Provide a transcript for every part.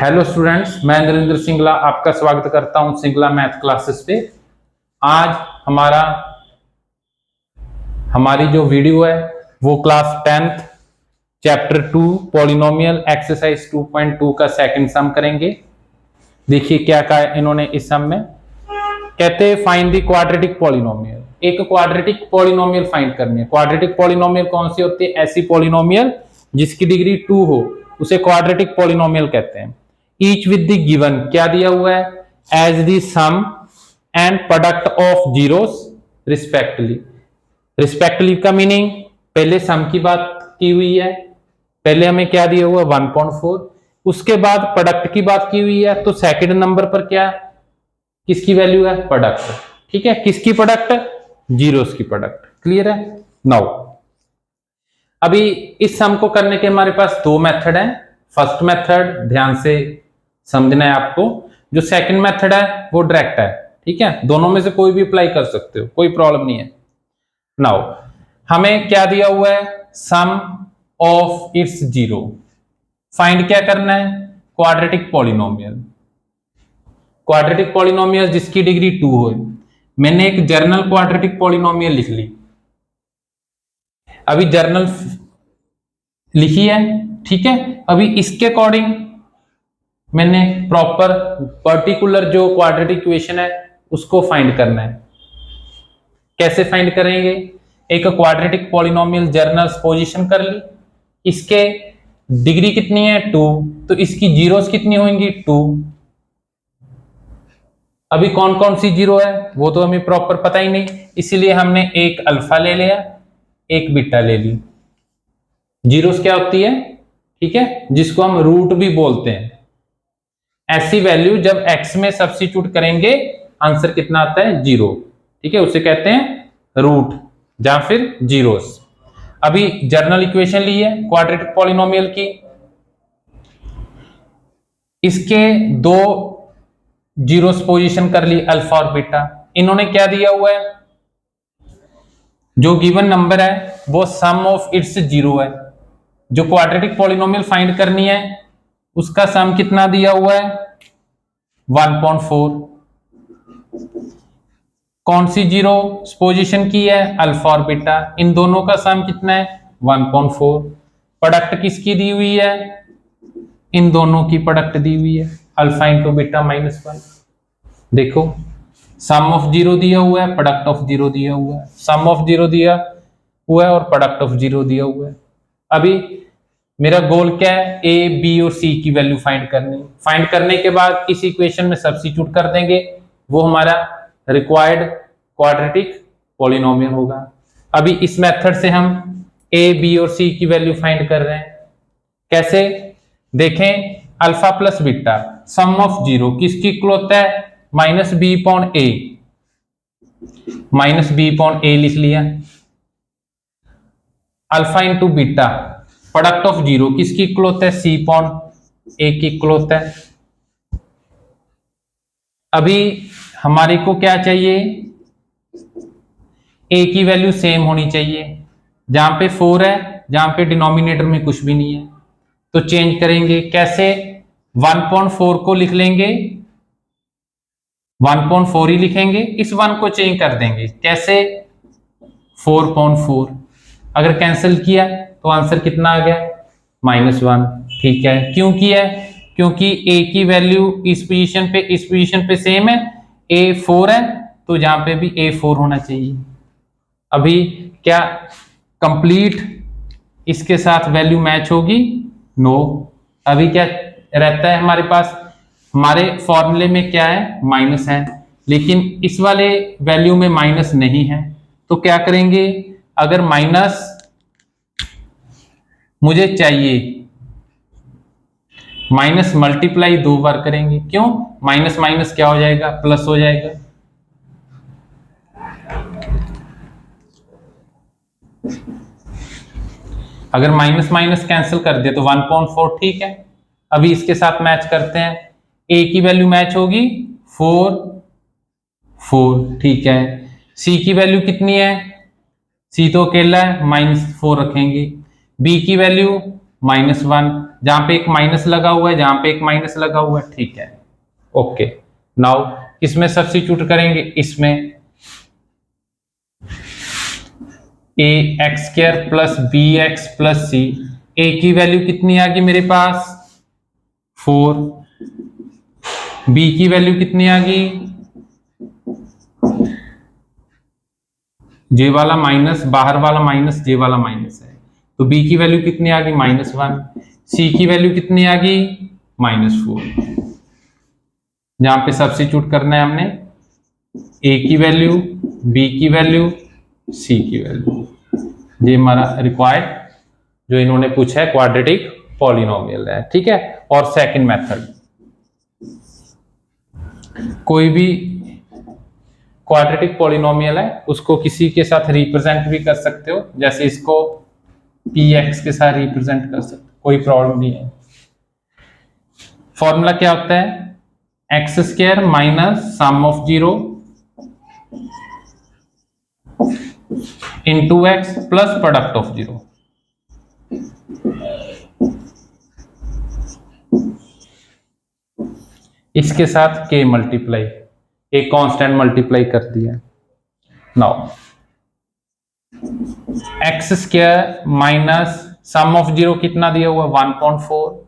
Hello students, मैं नरेंद्र सिंगला आपका स्वागत करता हूं सिंगला मैथ क्लासेस पे। आज हमारी जो वीडियो है वो class 10th chapter 2 polynomial exercise 2.2 का सेकंड सम करेंगे। देखिए क्या कहा है इन्होंने इस सम में। कहते हैं फाइंड द क्वाड्रेटिक पॉलिनोमियल। एक क्वाड्रेटिक पॉलिनोमियल फाइंड करनी है। क्वाड्रेटिक पॉलिनोमियल कौन सी होती है? ऐसी पॉलिनोमियल जिसकी डिग्री 2 हो, उसे क्वाड्रेटिक पॉलिनोमियल कहते हैं। ईच विद द गिवन, क्या दिया हुआ है? As the sum and product of zeros respectively. Respectively का मीनिंग, पहले सम की बात की हुई है, पहले हमें क्या दिया हुआ 1.4, उसके बाद प्रोडक्ट की बात की हुई है, तो सेकंड नंबर पर क्या किसकी वैल्यू है? प्रोडक्ट। ठीक है, किसकी प्रोडक्ट? जीरोस की प्रोडक्ट। क्लियर है? नाउ अभी इस सम को करने के हमारे पास दो मेथड हैं। फर्स्ट मेथड ध्यान से समझना है आपको, जो सेकंड मेथड है वो डायरेक्ट है। ठीक है, दोनों में से कोई भी अप्लाई कर सकते हो, कोई प्रॉब्लम नहीं है। नाउ हमें क्या दिया हुआ है? सम ऑफ इट्स जीरो। फाइंड क्या करना है? Quadratic polynomial. क्वाड्रेटिक पॉलिनोमियल जिसकी डिग्री 2 हो। मैंने एक जर्नल क्वाड्रेटिक पॉलिनोमियल लिख ली, अभी जर्नल लिखी है। ठीक है, अभी इसके अकॉर्डिंग मैंने प्रॉपर पर्टिकुलर जो क्वाड्रेटिक इक्वेशन है उसको फाइंड करना है। कैसे फाइंड करेंगे? एक क्वाड्रेटिक पॉलिनोमियल जर्नल पोजीशन कर ली, इसके डिग्री कितनी है? 2, तो इसकी जीरोस कितनी होंगी? 2। अभी कौन कौन सी जीरो है वो तो हमें प्रॉपर पता ही नहीं, इसीलिए हमने एक अल्फा ले लिया, एक बीटा ले ली। जीरोस क्या होती है? ठीक है, जिसको हम रूट भी बोलते हैं। ऐसी वैल्यू जब x में सब्स्टिट्यूट करेंगे आंसर कितना आता है? 0। ठीक है, उसे कहते हैं रूट या फिर जीरोस। अभी जर्नल इक्वेशन ली है क्वाड्रेटिक पॉलिनोमियल की, इसके दो जीरोस पोजीशन कर ली, अल्फा और बीटा। इन्होंने क्या दिया हुआ है? जो गिवन नंबर है वो सम ऑफ इट्स जीरो है। जो क्वाड्रेटिक पॉलिनोमियल फाइंड करनी है उसका सम कितना दिया हुआ है? 1.4। कौन सी जीरो पोजीशन की है? अल्फा और बीटा। इन दोनों का सम कितना है? 1.4। प्रोडक्ट किसकी दी हुई है? इन दोनों की प्रोडक्ट दी हुई है, अल्फा इंटू बीटा -1। देखो सम ऑफ जीरो दिया हुआ है, प्रोडक्ट ऑफ जीरो दिया हुआ है। सम ऑफ जीरो दिया हुआ है और प्रोडक्ट ऑफ जीरो दिया हुआ है। अभी मेरा गोल क्या है? ए, बी और सी की वैल्यू फाइंड करनी। फाइंड करने के बाद इस इक्वेशन में सब्स्टिट्यूट कर देंगे, वो हमारा रिक्वायर्ड क्वाड्रेटिक पॉलिनोमियल होगा। अभी इस मेथड से हम ए, बी और सी की वैल्यू फाइंड कर रहे हैं। कैसे? देखें, alpha plus beta some of zero किसकी इक्वल होता है? -b/a। -b/a लिख लिया। Alpha into beta product of zero किसकी इक्वल होता है? c/a की इक्वल होता है। अभी हमारे को क्या चाहिए? a की वैल्यू सेम होनी चाहिए। जहां पे 4 है, जहां पे डिनोमिनेटर में कुछ भी नहीं है, तो चेंज करेंगे। कैसे? 1.4 को लिख लेंगे, 1.4 ही लिखेंगे, इस 1 को चेंज कर देंगे। कैसे? 4.4। अगर कैंसिल किया तो आंसर कितना आ गया? -1। ठीक है, क्यों किया? क्योंकि a की वैल्यू इस पोजीशन पे सेम है, a 4 है, तो जहां पे भी a 4 होना चाहिए। अभी क्या कंप्लीट इसके साथ वैल्यू मैच होगी? नो। अभी क्या रहता है हमारे पास? हमारे फॉर्मूले में क्या है? माइनस है, लेकिन इस वाले वैल्यू में माइनस नहीं है, तो क्या करेंगे? अगर माइनस मुझे चाहिए, माइनस मल्टीप्लाई 2 बार करेंगे। क्यों? माइनस माइनस क्या हो जाएगा? प्लस हो जाएगा। अगर माइनस माइनस कैंसिल कर दे तो 1.4 ठीक है। अभी इसके साथ मैच करते हैं, a की वैल्यू मैच होगी 4 ठीक है। c की वैल्यू कितनी है? c तो अकेला है, -4 रखेंगे। b की वैल्यू -1, जहां पे एक माइनस लगा हुआ है, जहां पे एक माइनस लगा हुआ है, ठीक है। ओके, नाउ इसमें सब्स्टिट्यूट करेंगे, इसमें ax² plus bx plus c, a की वैल्यू कितनी आ गई मेरे पास 4, b की वैल्यू कितनी आ गई, j वाला माइनस, बाहर वाला माइनस, j वाला माइनस है, तो b की वैल्यू कितनी आ गई -1, c की वैल्यू कितनी आ गई -4। जहां पे सब्स्टिट्यूट करना है हमने a की वैल्यू, b की वैल्यू, c की वैल्यू, ये हमारा रिक्वायर्ड जो इन्होंने पूछा है क्वाड्रेटिक पॉलिनोमियल है, ठीक है। और सेकंड मेथड, कोई भी क्वाड्रेटिक पॉलिनोमियल है उसको किसी के साथ रिप्रेजेंट भी कर सकते हो, जैसे इसको px के साथ रिप्रेजेंट कर सकते हो, कोई प्रॉब्लम नहीं है। फॉर्मूला क्या होता है, x² minus sum of 0 into x plus product of 0। इसके साथ k मल्टीप्लाई, एक कांस्टेंट मल्टीप्लाई कर दिया। Now x² minus sum of 0 कितना दिया हुआ 1.4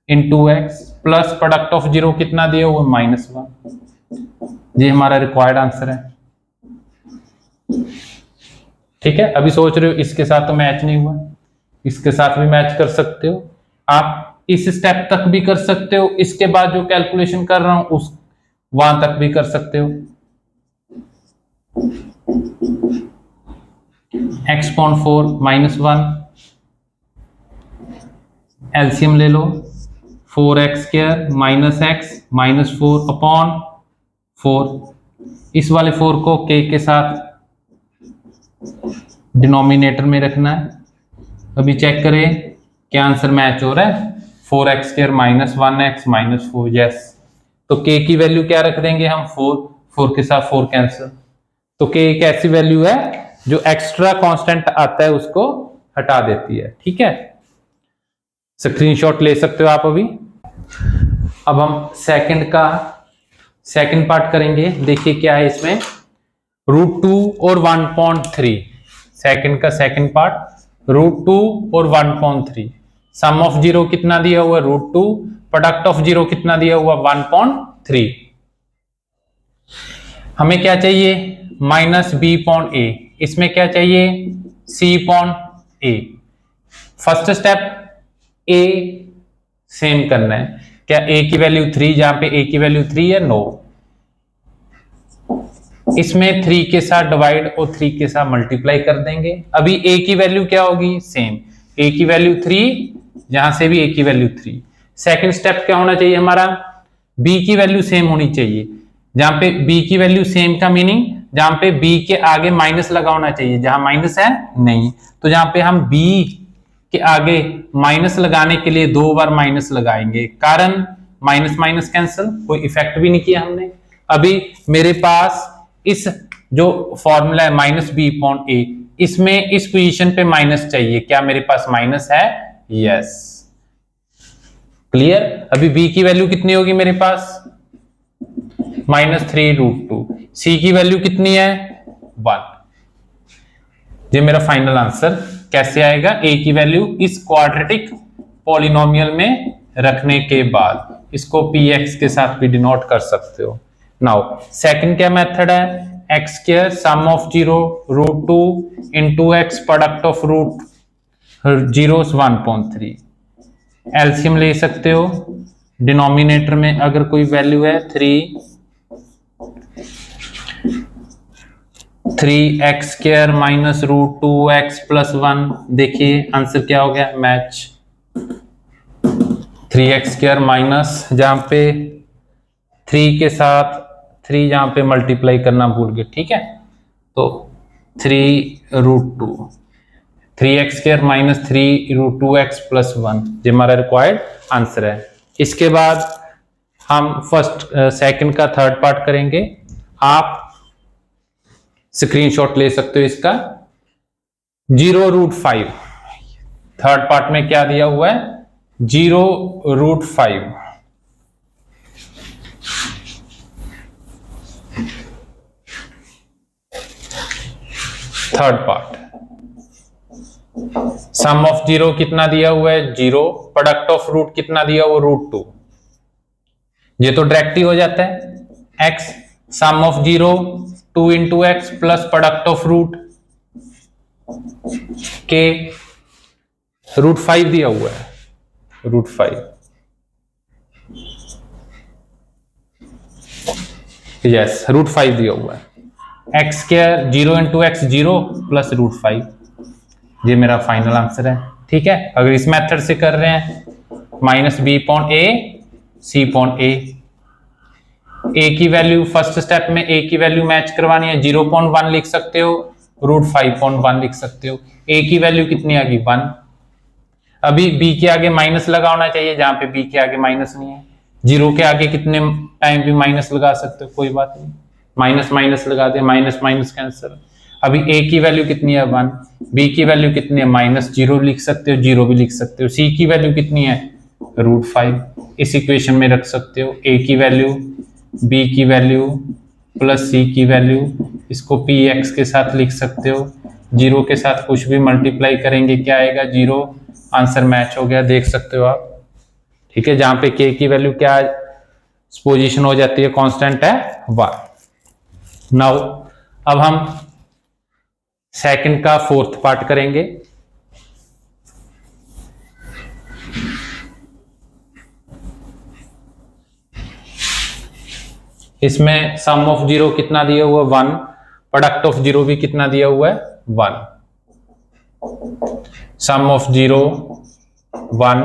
into X plus product of 0 कितना दिया हुआ -1। ये हमारा रिक्वायर्ड आंसर है, ठीक है। अभी सोच रहे हो इसके साथ तो मैच नहीं हुआ, इसके साथ भी मैच कर सकते हो, आप इस स्टेप तक भी कर सकते हो, इसके बाद जो कैलकुलेशन कर रहा हूं उस वहां तक भी कर सकते हो। x.4 -1, एलसीएम ले लो, 4x² minus x minus 4 upon 4, इस वाले 4 को k के साथ डिनोमिनेटर में रखना है। अभी चेक करें क्या आंसर मैच हो रहा है, 4x² minus 1x minus 4, yes. तो k की वैल्यू क्या रख देंगे हम 4, 4 के साथ 4 कैंसिल, तो k एक ऐसी वैल्यू है जो एक्स्ट्रा कांस्टेंट आता है उसको हटा देती है, ठीक है। स्क्रीनशॉट ले सकते हो आप अभी। अब हम सेकंड पार्ट करेंगे, देखिए क्या है इसमें, √2 और 1.3, सेकंड का सेकंड पार्ट √2 और 1.3, सम ऑफ 0 कितना दिया हुआ √2, प्रोडक्ट ऑफ 0 कितना दिया हुआ 1.3। हमें क्या चाहिए -b.a, इसमें क्या चाहिए c.a। First step a same करना है, क्या a की वैल्यू 3, जहां पे a की वैल्यू 3 है, नो। इसमें 3 के साथ डिवाइड और 3 के साथ मल्टीप्लाई कर देंगे। अभी a की वैल्यू क्या होगी सेम, a की वैल्यू 3, जहां से भी a की वैल्यू 3। सेकंड स्टेप क्या होना चाहिए हमारा, b की वैल्यू सेम होनी चाहिए, जहां पे b की वैल्यू सेम का मीनिंग जहां पे b के आगे माइनस लगा होना चाहिए, जहां माइनस है नहीं, तो जहां पे हम b के आगे माइनस लगाने के लिए 2 बार माइनस लगाएंगे, कारण माइनस माइनस कैंसिल, कोई इफेक्ट भी नहीं किया हमने। अभी मेरे पास इस जो फॉर्मूला है -b.a, इसमें इस पोजीशन पे माइनस चाहिए, क्या मेरे पास माइनस है, यस, क्लियर। अभी b की वैल्यू कितनी होगी मेरे पास -3√2, c की वैल्यू कितनी है 1। ये मेरा फाइनल आंसर कैसे आएगा, a की वैल्यू इस क्वाड्रेटिक पॉलिनोमियल में रखने के बाद इसको px के साथ भी डिनोट कर सकते हो। नाउ सेकंड क्या मेथड है, x² sum of 0 √2 into x product of √0 1.3, LCM ले सकते हो, डिनोमिनेटर में अगर कोई वैल्यू है 3x² माइनस √2x प्लस 1, देखिए आंसर क्या हो गया, मैच। 3x² माइनस, जहां पे 3 के साथ 3 जहां पे मल्टीप्लाई करना भूल गए, ठीक है, तो 3√2, 3x² माइनस 3√2x प्लस 1, ये हमारा रिक्वायर्ड आंसर है। इसके बाद हम सेकंड का थर्ड पार्ट करेंगे, आप स्क्रीनशॉट ले सकते हो इसका। 0√5, थर्ड पार्ट में क्या दिया हुआ है, 0√5। Third part sum of zero कितना दिया हुआ है, 0। प्रोडक्ट ऑफ रूट कितना दिया हुआ, √2। ये तो डायरेक्ट ही हो जाता है। x sum of 0 2 into X plus product of root के, √5 दिया हुआ है, √5। यस, √5 दिया हुआ है। X square 0 into x 0 plus √5, ये मेरा फाइनल आंसर है। ठीक है, अगर इस मेथड से कर रहे हैं माइनस बी पॉन ए सी पॉन ए की वैल्यू फर्स्ट स्टेप में ए की वैल्यू मैच करवानी है, 0.1 लिख सकते हो, √5.1 लिख सकते हो। ए की वैल्यू कितनी आ गई, 1। अभी बी के आगे माइनस लगा होना चाहिए, जहां पे बी के आगे माइनस नहीं है। 0 के आगे कितने टाइम भी माइनस लगा सकते हो, कोई बात नहीं, माइनस माइनस लगा दे, माइनस माइनस कैंसिल। अभी ए की वैल्यू कितनी है, 1। बी की वैल्यू कितनी है, -0 लिख सकते हो, 0 भी लिख सकते हो। सी की वैल्यू कितनी है, √5। इस इक्वेशन में रख सकते हो ए की वैल्यू, बी की वैल्यू प्लस सी की वैल्यू, इसको पी एक्स के साथ लिख सकते हो। 0 के साथ कुछ भी मल्टीप्लाई करेंगे क्या आएगा, 0। आंसर मैच हो गया, देख सकते हो आप। ठीक है, जहां पे के की वैल्यू क्या पोजीशन हो जाती है, कांस्टेंट है 1। नाउ अब हम सेकंड का फोर्थ पार्ट करेंगे। इसमें सम ऑफ 0 कितना दिया हुआ है, 1। प्रोडक्ट ऑफ 0 भी कितना दिया हुआ है, 1। सम ऑफ 0 1,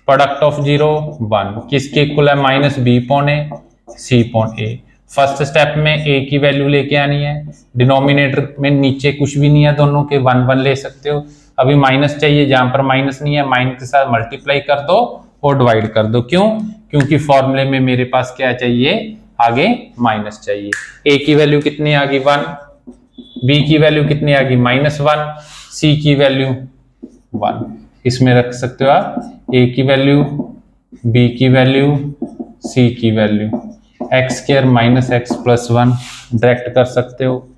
प्रोडक्ट ऑफ 0 1, किसके इक्वल है, माइनस बी पॉन ए सी पॉन ए। फर्स्ट स्टेप में ए की वैल्यू लेके आनी है, डिनोमिनेटर में नीचे कुछ भी नहीं है, दोनों के 1 1 ले सकते हो। अभी माइनस चाहिए, जहां पर माइनस नहीं है माइनस के साथ मल्टीप्लाई कर दो और डिवाइड कर दो। क्यों, क्योंकि फॉर्मूले में मेरे पास क्या चाहिए, आगे माइनस चाहिए। ए की वैल्यू कितनी आ गई, 1। बी की वैल्यू कितनी आ गई, -1। सी की वैल्यू 1। इसमें रख सकते हो आप ए की वैल्यू, बी की वैल्यू, सी की value, x² minus x plus 1 direct कर सकते हो।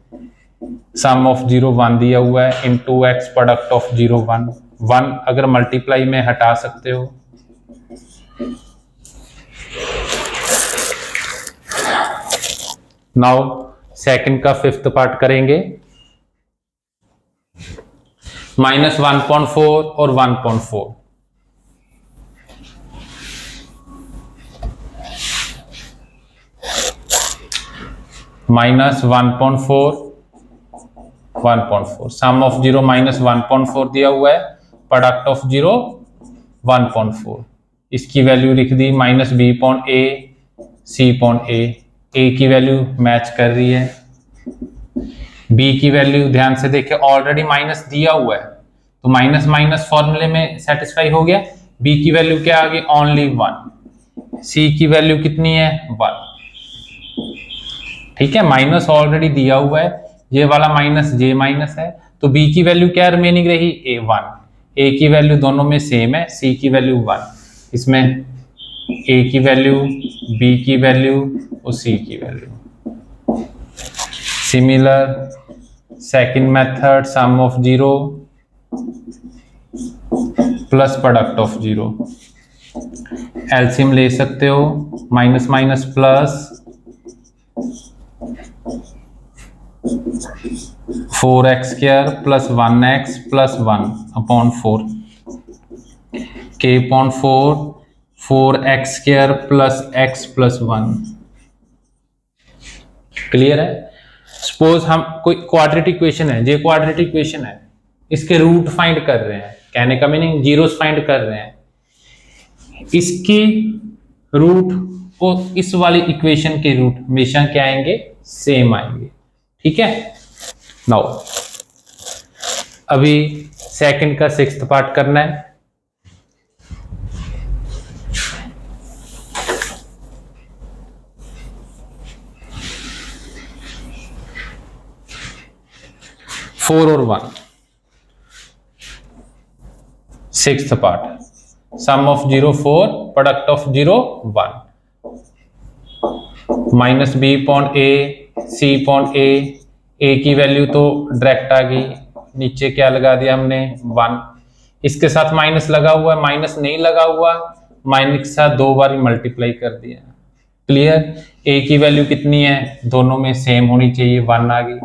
सम ऑफ 0 1 दिया हुआ है, इंटू एक्स प्रोडक्ट ऑफ 0 1 1, अगर मल्टीप्लाई में हटा सकते हो। नाउ सेकंड का फिफ्थ पार्ट करेंगे। -1.4 और 1.4, -1.4 1.4, सम ऑफ 0 -1.4 दिया हुआ है, प्रोडक्ट ऑफ 0 1.4। इसकी वैल्यू लिख दी, माइनस बी पॉन ए सी पॉन ए की वैल्यू मैच कर रही है। बी की वैल्यू ध्यान से देखिए, ऑलरेडी माइनस दिया हुआ है, तो माइनस माइनस फॉर्मूले में सेटिस्फाई हो गया। बी की वैल्यू क्या आ गई, ओनली 1। सी की वैल्यू कितनी है, 1। ठीक है, माइनस ऑलरेडी दिया हुआ है, ये वाला माइनस जे माइनस है, तो बी की वैल्यू क्या रिमेनिंग रही, ए 1। ए की वैल्यू दोनों में सेम है, सी की वैल्यू 1। इसमें ए की वैल्यू, बी की वैल्यू और सी की value. Similar second method, sum of 0 plus product of 0, LCM ले सकते हो, minus minus plus, 4x² plus 1x plus 1/4 k upon 4 4x² plus x plus 1। Clear है। सपोज हम कोई क्वाड्रेटिक इक्वेशन है, ये क्वाड्रेटिक इक्वेशन है, इसके रूट फाइंड कर रहे हैं, कहने का मीनिंग जीरोस फाइंड कर रहे हैं। इसकी रूट और इस वाली इक्वेशन के रूट हमेशा क्या आएंगे, सेम आएंगे। ठीक है। नाउ अभी सेकंड का सिक्स्थ पार्ट करना है। फोर और 1 sixth part, sum of 0 4, product of 0 1, minus B point A, C point A की वैल्यू तो डायरेक्ट आ गई, नीचे क्या लगा दिया हमने 1, इसके साथ माइनस लगा हुआ है, माइनस नहीं लगा हुआ, माइनस के साथ 2 बार मल्टीप्लाई कर दिया। क्लियर? ए की वैल्यू कितनी है, दोनों में सेम होनी चाहिए, 1 आ गई।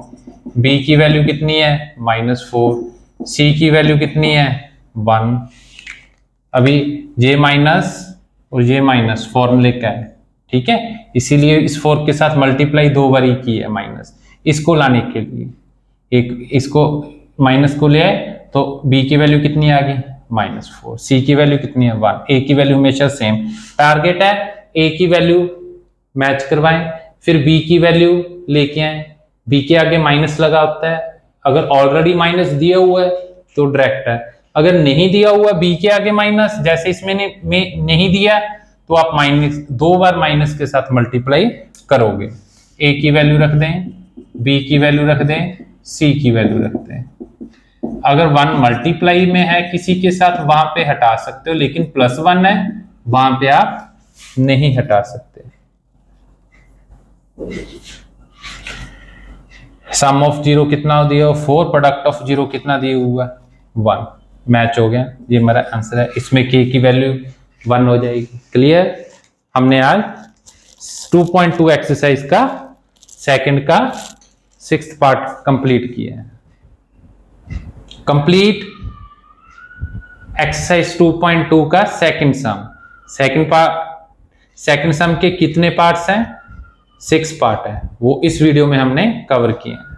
बी की वैल्यू कितनी है, -4, सी की वैल्यू कितनी है 1। अभी ये माइनस और ये माइनस फॉर्मूले का है, ठीक है, इसीलिए इस 4 के साथ मल्टीप्लाई 2 बार ही की है माइनस। इसको लाने के लिए एक इसको माइनस को ले आए तो बी की वैल्यू कितनी आ गई -4, सी की वैल्यू कितनी है 1, ए की वैल्यू हमेशा सेम। टारगेट है ए की वैल्यू मैच करवाएं, फिर बी की वैल्यू लेके आए, बी के आगे माइनस लगा होता है, अगर ऑलरेडी माइनस दिया हुआ है तो डायरेक्ट है, अगर नहीं दिया हुआ बी के आगे माइनस, जैसे इसमें नहीं दिया तो आप माइनस 2 बार माइनस के साथ मल्टीप्लाई करोगे। ए की वैल्यू रख दें, बी की वैल्यू रख दें, सी की वैल्यू रख दें। अगर 1 मल्टीप्लाई में है किसी के साथ वहां पे हटा सकते हो, लेकिन +1 है वहां पे आप नहीं हटा सकते। सम ऑफ 0 कितना दिया हो 4, प्रोडक्ट ऑफ 0 कितना दिया हुआ 1, मैच हो गया, ये हमारा आंसर है। इसमें k की वैल्यू 1 हो जाएगी। क्लियर? हमने आज 2.2 एक्सरसाइज का सेकंड का 6th पार्ट कंप्लीट किया है। कंप्लीट एक्सरसाइज 2.2 का सेकंड सम। सेकंड सम के कितने पार्ट्स हैं, 6 पार्ट है, वो इस वीडियो में हमने कवर किए हैं।